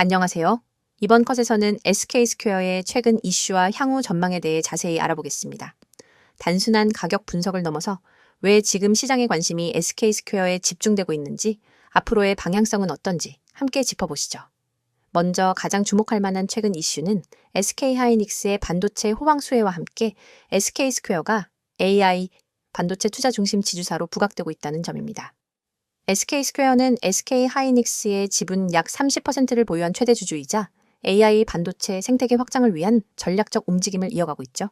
안녕하세요. 이번 컷에서는 SK스퀘어의 최근 이슈와 향후 전망에 대해 자세히 알아보겠습니다. 단순한 가격 분석을 넘어서 왜 지금 시장의 관심이 SK스퀘어에 집중되고 있는지, 앞으로의 방향성은 어떤지 함께 짚어보시죠. 먼저 가장 주목할 만한 최근 이슈는 SK하이닉스의 반도체 호황 수혜와 함께 SK스퀘어가 AI 반도체 투자 중심 지주사로 부각되고 있다는 점입니다. SK스퀘어는 SK하이닉스의 지분 약 30%를 보유한 최대 주주이자 AI 반도체 생태계 확장을 위한 전략적 움직임을 이어가고 있죠.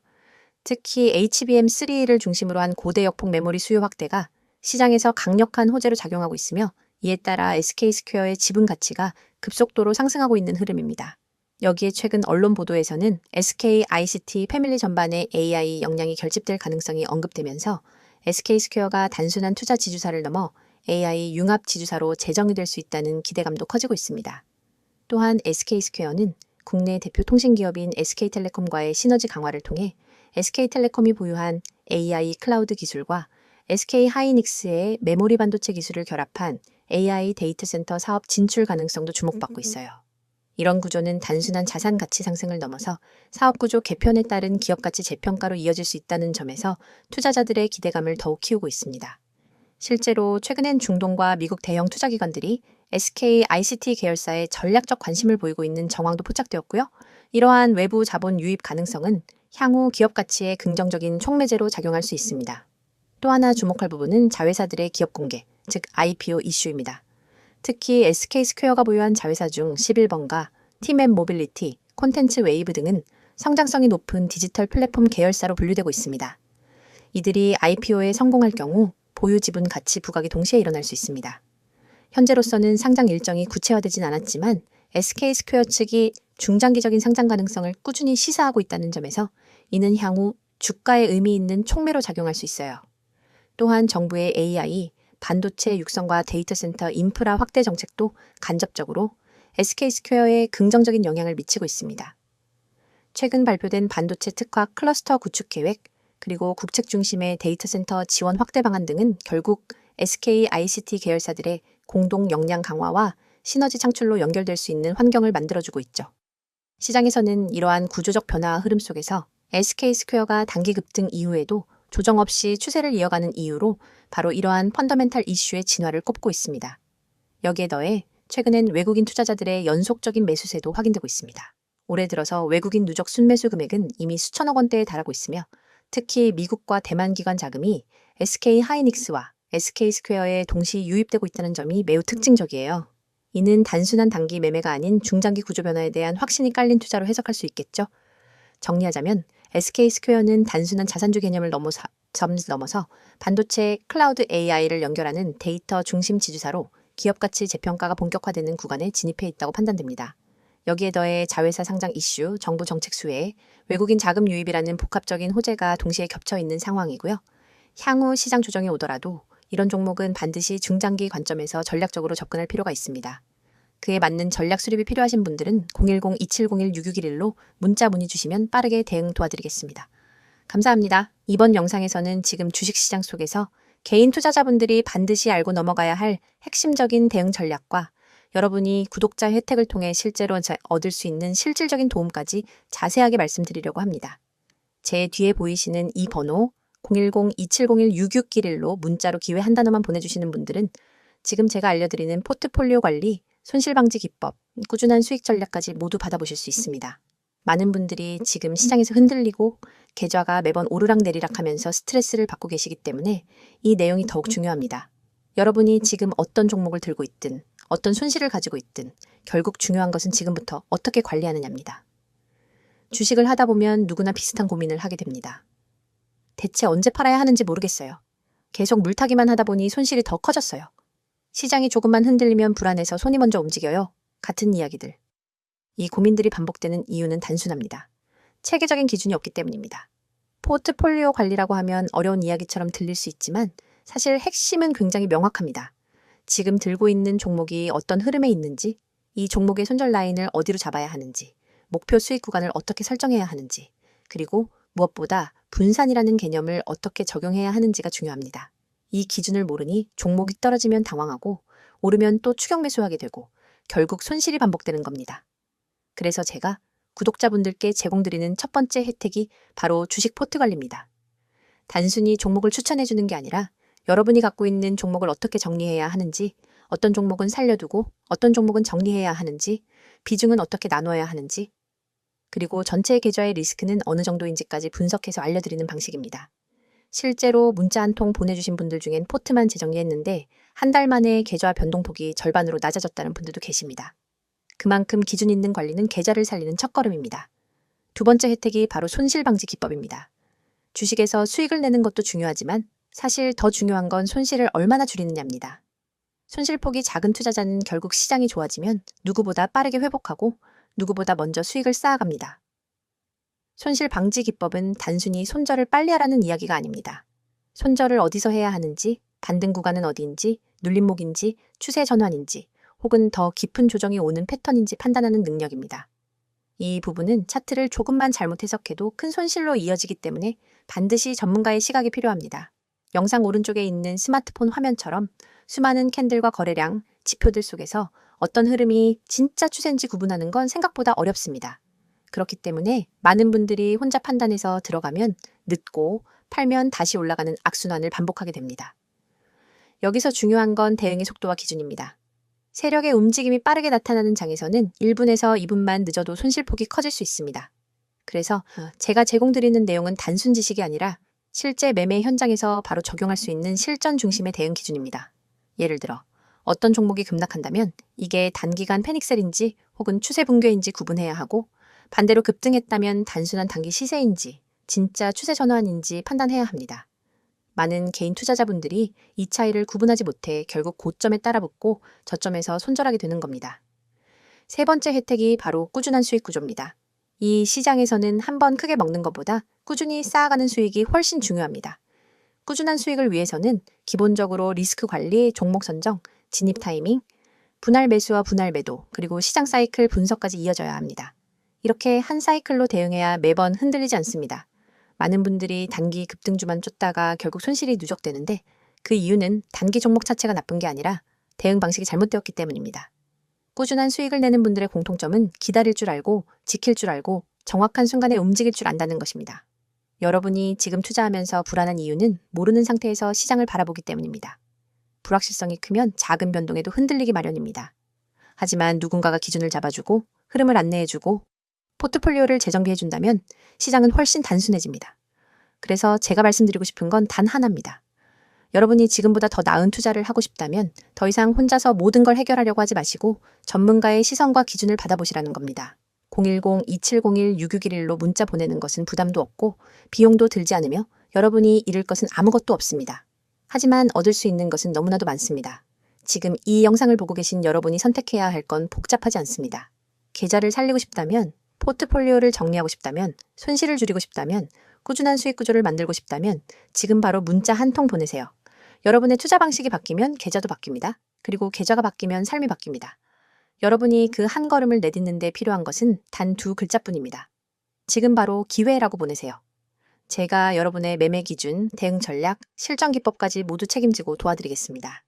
특히 HBM3를 중심으로 한 고대 역폭 메모리 수요 확대가 시장에서 강력한 호재로 작용하고 있으며, 이에 따라 SK스퀘어의 지분 가치가 급속도로 상승하고 있는 흐름입니다. 여기에 최근 언론 보도에서는 SK ICT 패밀리 전반의 AI 역량이 결집될 가능성이 언급되면서 SK스퀘어가 단순한 투자 지주사를 넘어 AI 융합 지주사로 재정이 될 수 있다는 기대감도 커지고 있습니다. 또한 SK스퀘어는 국내 대표 통신기업인 SK텔레콤과의 시너지 강화를 통해 SK텔레콤이 보유한 AI 클라우드 기술과 SK하이닉스의 메모리 반도체 기술을 결합한 AI 데이터 센터 사업 진출 가능성도 주목받고 있어요. 이런 구조는 단순한 자산 가치 상승을 넘어서 사업 구조 개편에 따른 기업 가치 재평가로 이어질 수 있다는 점에서 투자자들의 기대감을 더욱 키우고 있습니다. 실제로 최근엔 중동과 미국 대형 투자기관들이 SK ICT 계열사에 전략적 관심을 보이고 있는 정황도 포착되었고요. 이러한 외부 자본 유입 가능성은 향후 기업 가치에 긍정적인 촉매제로 작용할 수 있습니다. 또 하나 주목할 부분은 자회사들의 기업 공개, 즉 IPO 이슈입니다. 특히 SK스퀘어가 보유한 자회사 중 11번가, 팀앤 모빌리티, 콘텐츠 웨이브 등은 성장성이 높은 디지털 플랫폼 계열사로 분류되고 있습니다. 이들이 IPO에 성공할 경우 보유 지분 가치 부각이 동시에 일어날 수 있습니다. 현재로서는 상장 일정이 구체화되진 않았지만 SK스퀘어 측이 중장기적인 상장 가능성을 꾸준히 시사하고 있다는 점에서 이는 향후 주가에 의미 있는 촉매로 작용할 수 있어요. 또한 정부의 AI, 반도체 육성과 데이터 센터 인프라 확대 정책도 간접적으로 SK스퀘어에 긍정적인 영향을 미치고 있습니다. 최근 발표된 반도체 특화 클러스터 구축 계획, 그리고 국책 중심의 데이터 센터 지원 확대 방안 등은 결국 SK ICT 계열사들의 공동 역량 강화와 시너지 창출로 연결될 수 있는 환경을 만들어주고 있죠. 시장에서는 이러한 구조적 변화 흐름 속에서 SK스퀘어가 단기 급등 이후에도 조정 없이 추세를 이어가는 이유로 바로 이러한 펀더멘탈 이슈의 진화를 꼽고 있습니다. 여기에 더해 최근엔 외국인 투자자들의 연속적인 매수세도 확인되고 있습니다. 올해 들어서 외국인 누적 순매수 금액은 이미 수천억 원대에 달하고 있으며, 특히 미국과 대만 기관 자금이 SK하이닉스와 SK스퀘어에 동시 유입되고 있다는 점이 매우 특징적이에요. 이는 단순한 단기 매매가 아닌 중장기 구조 변화에 대한 확신이 깔린 투자로 해석할 수 있겠죠. 정리하자면 SK스퀘어는 단순한 자산주 개념을 넘어서 반도체 클라우드 AI를 연결하는 데이터 중심 지주사로 기업 가치 재평가가 본격화되는 구간에 진입해 있다고 판단됩니다. 여기에 더해 자회사 상장 이슈, 정부 정책 수혜, 외국인 자금 유입이라는 복합적인 호재가 동시에 겹쳐 있는 상황이고요. 향후 시장 조정이 오더라도 이런 종목은 반드시 중장기 관점에서 전략적으로 접근할 필요가 있습니다. 그에 맞는 전략 수립이 필요하신 분들은 010-2701-6611로 문자 문의 주시면 빠르게 대응 도와드리겠습니다. 감사합니다. 이번 영상에서는 지금 주식시장 속에서 개인 투자자분들이 반드시 알고 넘어가야 할 핵심적인 대응 전략과 여러분이 구독자 혜택을 통해 실제로 얻을 수 있는 실질적인 도움까지 자세하게 말씀드리려고 합니다. 제 뒤에 보이시는 이 번호 010-2701-6611로 문자로 기회 한 단어만 보내주시는 분들은 지금 제가 알려드리는 포트폴리오 관리, 손실방지 기법, 꾸준한 수익 전략까지 모두 받아보실 수 있습니다. 많은 분들이 지금 시장에서 흔들리고 계좌가 매번 오르락내리락 하면서 스트레스를 받고 계시기 때문에 이 내용이 더욱 중요합니다. 여러분이 지금 어떤 종목을 들고 있든 어떤 손실을 가지고 있든 결국 중요한 것은 지금부터 어떻게 관리하느냐입니다. 주식을 하다 보면 누구나 비슷한 고민을 하게 됩니다. 대체 언제 팔아야 하는지 모르겠어요. 계속 물타기만 하다 보니 손실이 더 커졌어요. 시장이 조금만 흔들리면 불안해서 손이 먼저 움직여요. 같은 이야기들. 이 고민들이 반복되는 이유는 단순합니다. 체계적인 기준이 없기 때문입니다. 포트폴리오 관리라고 하면 어려운 이야기처럼 들릴 수 있지만 사실 핵심은 굉장히 명확합니다. 지금 들고 있는 종목이 어떤 흐름에 있는지, 이 종목의 손절 라인을 어디로 잡아야 하는지, 목표 수익 구간을 어떻게 설정해야 하는지, 그리고 무엇보다 분산이라는 개념을 어떻게 적용해야 하는지가 중요합니다. 이 기준을 모르니 종목이 떨어지면 당황하고 오르면 또 추격 매수하게 되고 결국 손실이 반복되는 겁니다. 그래서 제가 구독자분들께 제공드리는 첫 번째 혜택이 바로 주식 포트 관리입니다. 단순히 종목을 추천해주는 게 아니라 여러분이 갖고 있는 종목을 어떻게 정리해야 하는지, 어떤 종목은 살려두고 어떤 종목은 정리해야 하는지, 비중은 어떻게 나눠야 하는지, 그리고 전체 계좌의 리스크는 어느 정도인지까지 분석해서 알려드리는 방식입니다. 실제로 문자 한 통 보내주신 분들 중엔 포트만 재정리했는데 한 달 만에 계좌 변동폭이 절반으로 낮아졌다는 분들도 계십니다. 그만큼 기준 있는 관리는 계좌를 살리는 첫걸음입니다. 두 번째 혜택이 바로 손실 방지 기법입니다. 주식에서 수익을 내는 것도 중요하지만 사실 더 중요한 건 손실을 얼마나 줄이느냐입니다. 손실폭이 작은 투자자는 결국 시장이 좋아지면 누구보다 빠르게 회복하고 누구보다 먼저 수익을 쌓아갑니다. 손실 방지 기법은 단순히 손절을 빨리 하라는 이야기가 아닙니다. 손절을 어디서 해야 하는지, 반등 구간은 어디인지, 눌림목인지, 추세 전환인지, 혹은 더 깊은 조정이 오는 패턴인지 판단하는 능력입니다. 이 부분은 차트를 조금만 잘못 해석해도 큰 손실로 이어지기 때문에 반드시 전문가의 시각이 필요합니다. 영상 오른쪽에 있는 스마트폰 화면처럼 수많은 캔들과 거래량, 지표들 속에서 어떤 흐름이 진짜 추세인지 구분하는 건 생각보다 어렵습니다. 그렇기 때문에 많은 분들이 혼자 판단해서 들어가면 늦고 팔면 다시 올라가는 악순환을 반복하게 됩니다. 여기서 중요한 건 대응의 속도와 기준입니다. 세력의 움직임이 빠르게 나타나는 장에서는 1분에서 2분만 늦어도 손실폭이 커질 수 있습니다. 그래서 제가 제공드리는 내용은 단순 지식이 아니라 실제 매매 현장에서 바로 적용할 수 있는 실전 중심의 대응 기준입니다. 예를 들어 어떤 종목이 급락한다면 이게 단기간 패닉셀인지 혹은 추세 붕괴인지 구분해야 하고, 반대로 급등했다면 단순한 단기 시세인지 진짜 추세 전환인지 판단해야 합니다. 많은 개인 투자자분들이 이 차이를 구분하지 못해 결국 고점에 따라붙고 저점에서 손절하게 되는 겁니다. 세 번째 혜택이 바로 꾸준한 수익 구조입니다. 이 시장에서는 한 번 크게 먹는 것보다 꾸준히 쌓아가는 수익이 훨씬 중요합니다. 꾸준한 수익을 위해서는 기본적으로 리스크 관리, 종목 선정, 진입 타이밍, 분할 매수와 분할 매도, 그리고 시장 사이클 분석까지 이어져야 합니다. 이렇게 한 사이클로 대응해야 매번 흔들리지 않습니다. 많은 분들이 단기 급등주만 쫓다가 결국 손실이 누적되는데 그 이유는 단기 종목 자체가 나쁜 게 아니라 대응 방식이 잘못되었기 때문입니다. 꾸준한 수익을 내는 분들의 공통점은 기다릴 줄 알고, 지킬 줄 알고, 정확한 순간에 움직일 줄 안다는 것입니다. 여러분이 지금 투자하면서 불안한 이유는 모르는 상태에서 시장을 바라보기 때문입니다. 불확실성이 크면 작은 변동에도 흔들리기 마련입니다. 하지만 누군가가 기준을 잡아주고 흐름을 안내해주고 포트폴리오를 재정비해준다면 시장은 훨씬 단순해집니다. 그래서 제가 말씀드리고 싶은 건 단 하나입니다. 여러분이 지금보다 더 나은 투자를 하고 싶다면 더 이상 혼자서 모든 걸 해결하려고 하지 마시고 전문가의 시선과 기준을 받아보시라는 겁니다. 010-2701-6611로 문자 보내는 것은 부담도 없고 비용도 들지 않으며 여러분이 잃을 것은 아무것도 없습니다. 하지만 얻을 수 있는 것은 너무나도 많습니다. 지금 이 영상을 보고 계신 여러분이 선택해야 할 건 복잡하지 않습니다. 계좌를 살리고 싶다면, 포트폴리오를 정리하고 싶다면, 손실을 줄이고 싶다면, 꾸준한 수익 구조를 만들고 싶다면 지금 바로 문자 한 통 보내세요. 여러분의 투자 방식이 바뀌면 계좌도 바뀝니다. 그리고 계좌가 바뀌면 삶이 바뀝니다. 여러분이 그 한 걸음을 내딛는 데 필요한 것은 단 두 글자뿐입니다. 지금 바로 기회라고 보내세요. 제가 여러분의 매매 기준, 대응 전략, 실전 기법까지 모두 책임지고 도와드리겠습니다.